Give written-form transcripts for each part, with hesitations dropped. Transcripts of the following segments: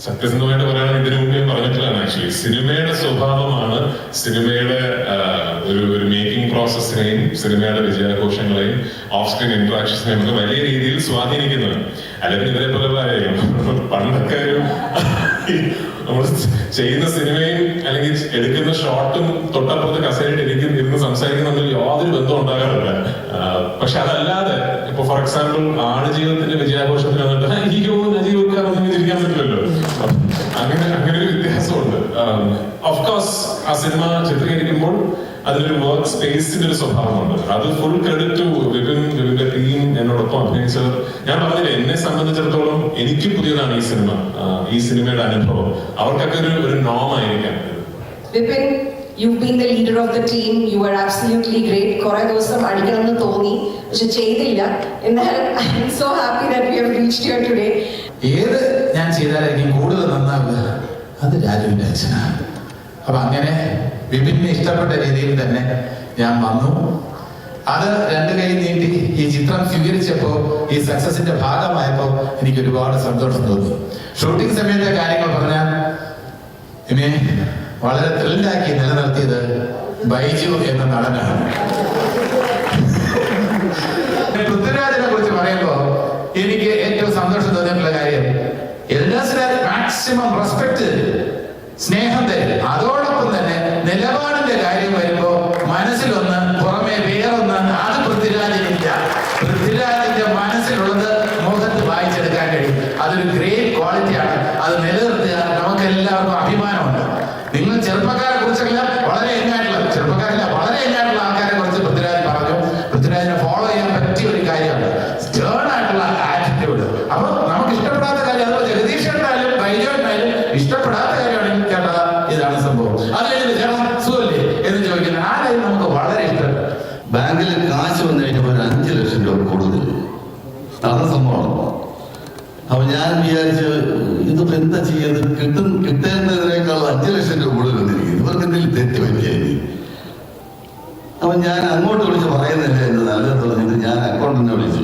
സത്യസന്ധമായിട്ട് പറയുകയാണെങ്കിൽ ഇതിനു മുമ്പേ പറഞ്ഞിട്ടുള്ളതാണ്. ആക്ച്വലി സിനിമയുടെ സ്വഭാവമാണ് സിനിമയുടെ ഒരു മേക്കിംഗ് പ്രോസസ്സിനെയും സിനിമയുടെ വിജയാഘോഷങ്ങളെയും ഓഫ് സ്ക്രീൻ ഇന്ററാക്ഷൻസിനെയും ഒക്കെ വലിയ രീതിയിൽ സ്വാധീനിക്കുന്നത്. അല്ലെങ്കിൽ ഇവരെ പോലെ പണ്ടൊക്കെ നമ്മൾ ചെയ്യുന്ന സിനിമയും അല്ലെങ്കിൽ എടുക്കുന്ന ഷോട്ടും തൊട്ടപ്പുറത്ത് കസേരയിട്ട് ഇരുന്ന് സംസാരിക്കുന്ന യാതൊരു ബന്ധം ഉണ്ടാകാറില്ല. പക്ഷെ അതല്ലാതെ ഇപ്പൊ ഫോർ എക്സാമ്പിൾ ആടുജീവിതത്തിന്റെ വിജയാഘോഷത്തിന് വന്നിട്ട് അയ്യോ നജീവൊക്കെ ചിരിക്കാൻ പറ്റില്ലല്ലോ. അങ്ങനെ ഒരു വ്യത്യാസമുണ്ട്. ഓഫ്കോഴ്സ് ആ സിനിമ ചിത്രീകരിക്കുമ്പോൾ അതിലൊരു വർക്ക് സ്പേസിന്റെ ഒരു സ്വഭാവമുണ്ട്. അത് ഫുൾ ക്രെഡിറ്റ് ടു വിപിന്റെ ടീം എന്നോടൊപ്പം അഭിനയിച്ചത്. ഞാൻ പറഞ്ഞില്ലേ, എന്നെ സംബന്ധിച്ചിടത്തോളം എനിക്ക് പുതിയതാണ് ഈ സിനിമയുടെ അനുഭവം. അവർക്കൊക്കെ ഒരു നോമായിരിക്കാം. Vipin, you've been the leader of the team. You were absolutely great. കുറെ ദിവസം അടിക്കണമെന്ന് തോന്നി, പക്ഷെ ചെയ്തില്ല. എന്നാലും I am so happy that we have reached here today. ഏത് ഞാൻ ചെയ്താലായിരിക്കും കൂടുതൽ നന്നാവുക, അത് രാജുവിന്റെ അച്ഛനാണ്. അപ്പൊ അങ്ങനെ വിപിനെ ഇഷ്ടപ്പെട്ട രീതിയിൽ തന്നെ ഞാൻ വന്നു. അത് രണ്ടു കൈ നീട്ടി ഈ ചിത്രം സ്വീകരിച്ചപ്പോ, ഈ സക്സസിന്റെ ഭാഗമായപ്പോ എനിക്ക് ഒരുപാട് സന്തോഷം തോന്നി. ഷൂട്ടിംഗ് സമയത്തെ കാര്യങ്ങൾ പറഞ്ഞാൽ ഇനി വളരെ ത്രില്ലാക്കി നിലനിർത്തിയത് ബൈജു എന്ന നടനാണ്. പൃഥ്വിരാജിനെ കുറിച്ച് പറയുമ്പോ എനിക്ക് ഏറ്റവും സന്തോഷം തോന്നിയിട്ടുള്ള കാര്യം, എല്ലാത്തിനും മാക്സിമം റെസ്പെക്ട്, സ്നേഹം തരും. അതോടൊപ്പം തന്നെ നിലപാടിന്റെ കാര്യം വരുമ്പോ മനസ്സിലൊന്ന്, പുറമെ വേറൊന്ന്. അത് പൃഥ്വിരാജിനില്ല. പൃഥ്വിരാജിന്റെ മനസ്സിലുള്ളത് മുഖത്ത് വായിച്ചെടുക്കാൻ കഴിയും. അതൊരു ഗ്രേറ്റ് ക്വാളിറ്റിയാണ്. അത് നിലനിർത്തുക നമുക്ക് എല്ലാവർക്കും അഭിമാനമുണ്ട്. നിങ്ങൾ ചെറുപ്പക്കാരെ കുറിച്ചെല്ലാം വളരെ വളരെ യങ്ങായിട്ടുള്ള ആൾക്കാരെ കുറിച്ച് പൃഥ്വിരാജ് പറഞ്ഞു. പൃഥ്വിരാജിനെ ഫോളോ ചെയ്യാൻ പറ്റിയ ഒരു കാര്യമാണ് സ്റ്റേൺ ആയിട്ടുള്ള ആറ്റിറ്റ്യൂഡ്. അപ്പൊ നമുക്ക് ഇഷ്ടപ്പെടാത്ത കാര്യം, അതുപോലെ ജഗദീഷ് ഉണ്ടായാലും ബൈജു ഉണ്ടായാലും ഇഷ്ടപ്പെടാത്ത കാര്യമാണെങ്കിൽ കേട്ട ഇതാണ് സംഭവം. അത് കഴിഞ്ഞ് ചേട്ടൻ സുഖല്ലേ എന്ന് ചോദിക്കുന്ന ആ കാര്യം നമുക്ക് വളരെ ഇഷ്ടം. ബാങ്കിൽ കാശ് വന്നു കഴിഞ്ഞപ്പോൾ 5 ലക്ഷം രൂപ കൂടുതൽ അതാണ് സംഭവം. അപ്പൊ ഞാൻ വിചാരിച്ച് ഇതിപ്പോ എന്താ ചെയ്യുന്നത്, കിട്ടേണ്ടതിനേക്കാൾ 5 ലക്ഷം രൂപ കൂടുതൽ വന്നിരിക്കുന്നു. ഇവർക്ക് എന്തെങ്കിലും തെറ്റ് പറ്റിയായി. അപ്പൊ ഞാൻ അങ്ങോട്ട് വിളിച്ച് പറയുന്നില്ല എന്ന് നല്ലത് പറഞ്ഞിട്ട് ഞാൻ അക്കൗണ്ടന്റിനെ വിളിച്ചു.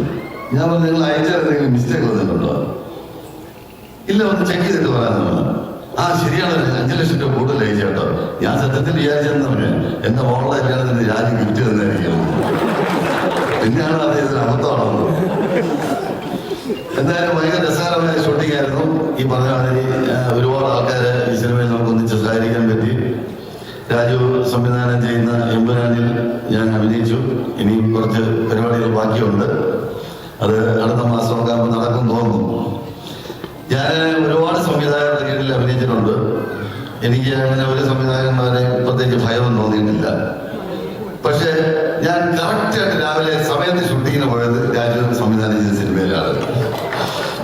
ഞാൻ പറഞ്ഞു, നിങ്ങൾ അയച്ചാൽ എന്തെങ്കിലും മിസ്റ്റേക്ക് വന്നിട്ടുണ്ടോ? ഇല്ല, ഒന്ന് ചെക്ക് ചെയ്തിട്ട് പറയാമെന്ന്. ആ ശരിയാണ്, 5 ലക്ഷം രൂപ കൂടുതൽ അയച്ചേട്ടോ. ഞാൻ സത്യത്തിൽ വിചാരിച്ചെന്ന് പറഞ്ഞു എന്റെ മോളുടെ കല്യാണത്തിന് രാജ്യം ഗിഫ്റ്റ് തന്നായിരിക്കണം. പിന്നെയാണ് അത് ഇതിൽ അബദ്ധമാണെന്ന്. എന്തായാലും ഭയങ്കര രസകരമായ ഷൂട്ടിംഗ് ആയിരുന്നു. ഈ പറഞ്ഞ മാതിരി ഒരുപാട് ആൾക്കാരെ ഈ സിനിമയിൽ നമുക്ക് ഒന്നിച്ച് സഹകരിക്കാൻ പറ്റി. രാജു സംവിധാനം ചെയ്യുന്ന എമ്പുരാനിൽ ഞാൻ അഭിനയിച്ചു. ഇനി കുറച്ച് പരിപാടികൾ ബാക്കിയുണ്ട്. അത് അടുത്ത മാസമൊക്കെ ആകുമ്പോൾ നടക്കും തോന്നുന്നു. ഞാൻ ഒരുപാട് സംവിധായകരുടെ കീഴിൽ അഭിനയിച്ചിട്ടുണ്ട്. എനിക്ക് അങ്ങനെ ഒരു സംവിധായകന്മാരെ പ്രത്യേകിച്ച് ഭയമൊന്നും തോന്നിയിട്ടില്ല. പക്ഷെ ഞാൻ കറക്റ്റായിട്ട് രാവിലെ സമയത്ത് ഷൂട്ടിങ്ങിന് പോയത് രാജു സംവിധാനം ചെയ്ത സിനിമയിലാണ്.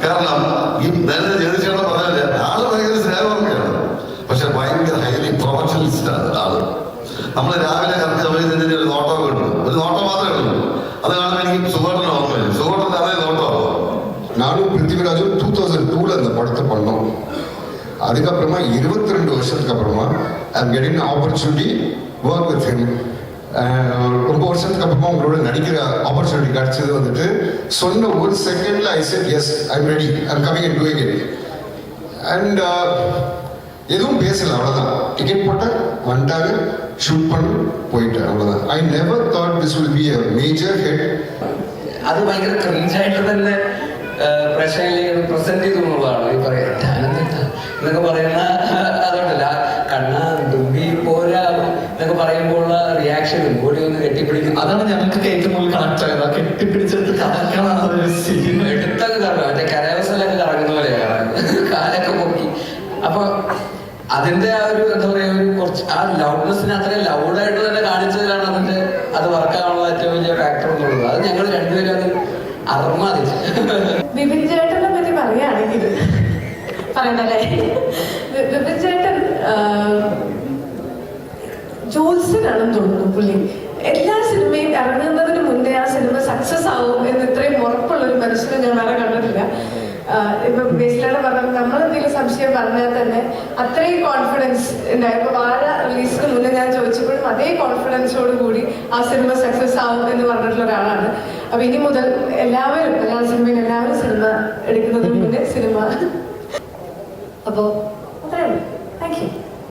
കാരണം ഈ നേരത്തെ ജഗദീഷേട്ടൻ പറഞ്ഞാല് ആള് ഭയങ്കര സ്നേഹമൊക്കെയാണ്, പക്ഷെ ഭയങ്കര ഹൈലി പ്രൊഫഷണലിസ്റ്റാണ് ആള്. നമ്മൾ രാവിലെ കറക്റ്റ് സമയത്ത് ഒരു നോട്ടമൊക്കെ ഉണ്ട്, ഒരു നോട്ടം മാത്രമേ ഉള്ളൂ. അത് കാണുമ്പോൾ എനിക്ക് സുഖോട്ടനെ ഓർമ്മ വരും. സുഖോട്ടൻ്റെ അതേ നോട്ടമാണ്. நானும் பிருத்திவிராஜும் 2002 அந்த படத்தை பண்ணோம். அதுக்கப்புறமா 22 வருஷத்துக்கு அப்புறமா I'm getting opportunity work with him. ரொம்ப வருஷத்துக்கு அப்புறமா உங்களோட நடிக்கிற ஆப்பர்ச்சுனிட்டி கிடைச்சது வந்துட்டு சொன்ன ஒரு செகண்ட்ல ஐ set yes I'm ready, I'm coming and doing it. And எதுவும் பேசல, அவ்வளோதான். டிக்கெட் போட்டேன், வந்துட்டாங்க, ஷூட் பண்ண போயிட்டேன், அவ்வளோதான். I never thought this will be a major hit. അത് ഭയങ്കര ക്രിഞ്ചായിട്ട് തന്നെ പ്രേക്ഷകരിലേക്ക് പ്രസന്റ് ചെയ്തു എന്നുള്ളതാണ് ഈ പറയാം. എന്നൊക്കെ പറയുന്ന അതുകൊണ്ടല്ല, കണ്ണ തുമ്പി പോരാ എന്നൊക്കെ പറയുമ്പോഴുള്ള റിയാക്ഷനും ബോഡി ഒന്ന് കെട്ടിപ്പിടിക്കുന്നു. അതാണ് ഞങ്ങൾക്ക് ഏറ്റവും കൂടുതൽ കണക്ട് ആയത്. കെട്ടിപ്പിടിച്ചെടുത്ത് എടുത്തൊക്കെ കറങ്ങും, മറ്റേ കരവസലൊക്കെ കറങ്ങുന്ന പോലെയാണ്, കാലൊക്കെ പൊക്കി. അപ്പൊ അതിന്റെ ആ ഒരു എന്താ പറയാ, ഒരു കുറച്ച് ആ ലൗഡ്നെസ്സിന് അത്രയും ലൗഡായിട്ട് തന്നെ കാണിച്ചതിലാണ് അതിന്റെ അത് വർക്കാനുള്ള ഏറ്റവും വലിയ ഫാക്ടർ എന്നുള്ളത്. അത് ഞങ്ങൾ രണ്ടുപേരും അത് അർമാദിച്ചു. വിപിൻ ചേട്ടനെ പറ്റി പറയുകയാണെങ്കിൽ പറയണ്ടല്ലേ, വിപിൻ ചേട്ടൻ ജോത്സ്യനാണെന്ന് തോന്നുന്നു പുള്ളി. എല്ലാ സിനിമയും ഇറങ്ങുന്നതിന് മുന്നേ ആ സിനിമ സക്സസ് ആവും എന്ന് ഇത്രയും ഉറപ്പുള്ളൊരു മനുഷ്യനെ ഞാൻ വേറെ കണ്ടിട്ടില്ല. ഇപ്പൊ ബേസിലാണ് പറഞ്ഞത്, നമ്മളെന്തെങ്കിലും സംശയം പറഞ്ഞാൽ തന്നെ അത്രയും കോൺഫിഡൻസ് ഉണ്ടായി. ഇപ്പൊ വാഴ റിലീസിന് മുന്നേ ഞാൻ ചോദിച്ചപ്പോഴും അതേ കോൺഫിഡൻസോട് കൂടി ആ സിനിമ സക്സസ് ആവും എന്ന് പറഞ്ഞിട്ടുള്ള ഒരാളാണ്. അപ്പൊ ഇനി മുതൽ എല്ലാവരും, മലയാള സിനിമയിൽ എല്ലാവരും സിനിമ എടുക്കുന്നതിന് മുന്നേ സിനിമ അപ്പോൾ